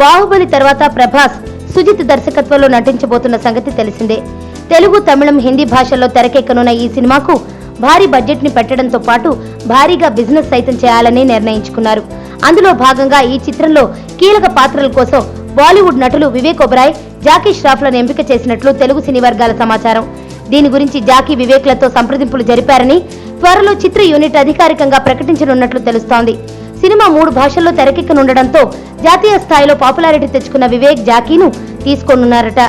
బాహుబలి తర్వాత ప్రభాస్ సుజిత్ దర్శకత్వంలో నటించబోతున్న సంగతి తెలిసిందే. తెలుగు, తమిళం, హిందీ భాషల్లో తెరకెక్కనున్న ఈ సినిమాకు భారీ బడ్జెట్ ని పెట్టడంతో పాటు భారీగా బిజినెస్ సైతం చేయాలని నిర్ణయించుకున్నారు. అందులో భాగంగా ఈ చిత్రంలో కీలక పాత్రల కోసం బాలీవుడ్ నటులు వివేక్ ఒబెరాయ్, జాకీ ష్రాఫ్లను ఎంపిక చేసినట్లు తెలుగు సినీ వర్గాల సమాచారం. దీని గురించి జాకీ, వివేక్లతో సంప్రదింపులు జరిపారని, త్వరలో చిత్ర యూనిట్ అధికారికంగా ప్రకటించనున్నట్లు తెలుస్తోంది. సినిమా 3 భాషల్లో తెరకెక్కనుండడంతో జాతీయ స్థాయిలో పాపులారిటీ తెచ్చుకున్న వివేక్, జాకీను తీసుకోనున్నారట.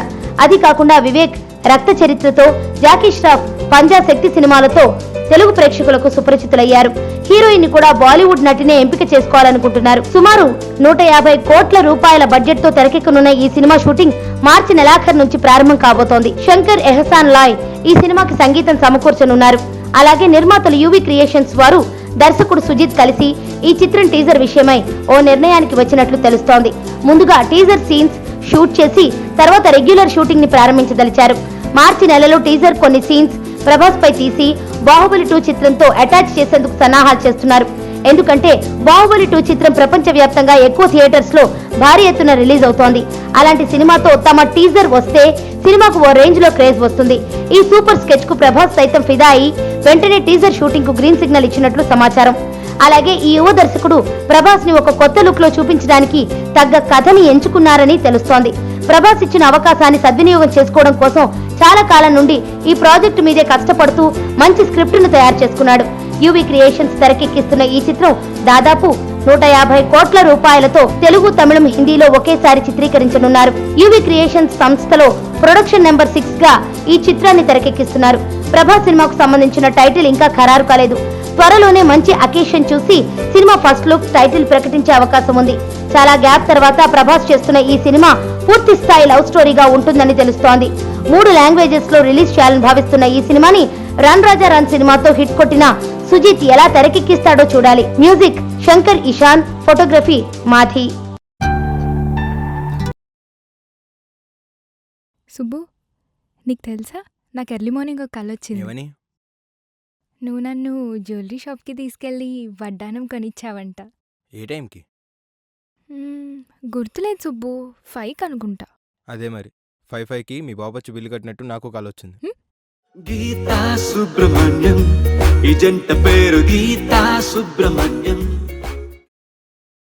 అది కాకుండా వివేక్ రక్త చరిత్రతో, జాకీ ష్రాఫ్ పంజా శక్తి సినిమాలతో తెలుగు ప్రేక్షకులకు సుపరిచితులయ్యారు. హీరోయిన్ ని కూడా బాలీవుడ్ నటినే ఎంపిక చేసుకోవాలనుకుంటున్నారు. సుమారు 150 కోట్ల రూపాయల బడ్జెట్ తో తెరకెక్కనున్న ఈ సినిమా షూటింగ్ మార్చి నెలాఖరు నుంచి ప్రారంభం కాబోతోంది. శంకర్ ఎహసాన్ లాయ్ ఈ సినిమాకి సంగీతం సమకూర్చనున్నారు. అలాగే నిర్మాతలు యువి క్రియేషన్స్ వారు, దర్శకుడు సుజిత్ కలిసి ఈ చిత్రం టీజర్ విషయమై ఓ నిర్ణయానికి వచ్చినట్లు తెలుస్తోంది. ముందుగా టీజర్ సీన్స్ షూట్ చేసి తర్వాత రెగ్యులర్ షూటింగ్ ని ప్రారంభించదలిచారు. మార్చి నెలలో టీజర్ కొన్ని సీన్స్ ప్రభాస్ పై తీసి బాహుబలి 2 చిత్రంతో అటాచ్ చేసేందుకు సన్నాహాలు చేస్తున్నారు. ఎందుకంటే బాహుబలి 2 చిత్రం ప్రపంచవ్యాప్తంగా ఎక్కువ థియేటర్స్ లో భారీ ఎత్తున రిలీజ్ అవుతోంది. అలాంటి సినిమాతో తమ టీజర్ వస్తే సినిమాకు ఓ రేంజ్ లో క్రేజ్ వస్తుంది. ఈ సూపర్ స్కెచ్ కు ప్రభాస్ సైతం ఫిదా అయి వెంటనే టీజర్ షూటింగ్ కు గ్రీన్ సిగ్నల్ ఇచ్చినట్లు సమాచారం. అలాగే ఈ యువ దర్శకుడు ప్రభాస్ ని ఒక కొత్త లుక్ లో చూపించడానికి తగ్గ కథని ఎంచుకున్నారని తెలుస్తోంది. ప్రభాస్ ఇచ్చిన అవకాశాన్ని సద్వినియోగం చేసుకోవడం కోసం చాలా కాలం నుండి ఈ ప్రాజెక్టు మీదే కష్టపడుతూ మంచి స్క్రిప్ట్ ను తయారు చేసుకున్నాడు. యువి క్రియేషన్స్ తెరకెక్కిస్తున్న ఈ చిత్రం దాదాపు 150 కోట్ల రూపాయలతో తెలుగు, తమిళం, హిందీలో ఒకేసారి చిత్రీకరించనున్నారు. యువి క్రియేషన్స్ సంస్థలో ప్రొడక్షన్ నెంబర్ 6 గా ఈ చిత్రాన్ని తెరకెక్కిస్తున్నారు. ప్రభాస్ సినిమాకు సంబంధించిన టైటిల్ ఇంకా ఖరారు కాలేదు. త్వరలోనే మంచి అకేషన్ చూసి సినిమా ఫస్ట్ లుక్, టైటిల్ ప్రకటించే అవకాశం ఉంది. చాలా గ్యాప్ తర్వాత ప్రభాస్ చేస్తున్న ఈ సినిమా పూర్తి స్థాయి లవ్ స్టోరీగా ఉంటుందని తెలుస్తోంది. 3 లాంగ్వేజెస్ లో రిలీజ్ చేయాలని భావిస్తున్న ఈ సినిమాని రన్ రాజా రన్ సినిమాతో హిట్ కొట్టిన సుజిత్ ఎలా తెరకెక్కిస్తాడో చూడాలి. Music Shankar Ehsaan, photography Madhi. సుబ్బు, నీకు తెలుసా, నాకు ఎర్లీ మార్నింగ్ ఒక కల వచ్చింది. నువ్వు నన్ను జ్యువెలరీ షాప్కి తీసుకెళ్ళి వడ్డానం కొనిచ్చావంట. ఏ టైంకి? గుర్తులేదు సుబ్బు, 5 అనుకుంటా. అదే మరి 5:05కి మీ బాబొచ్చి బిల్లు కట్టినట్టు నాకు కాల్ వచ్చింది. గీతా సుబ్రహ్మణ్యం, ఈ జంట పేరు గీతా సుబ్రహ్మణ్యం.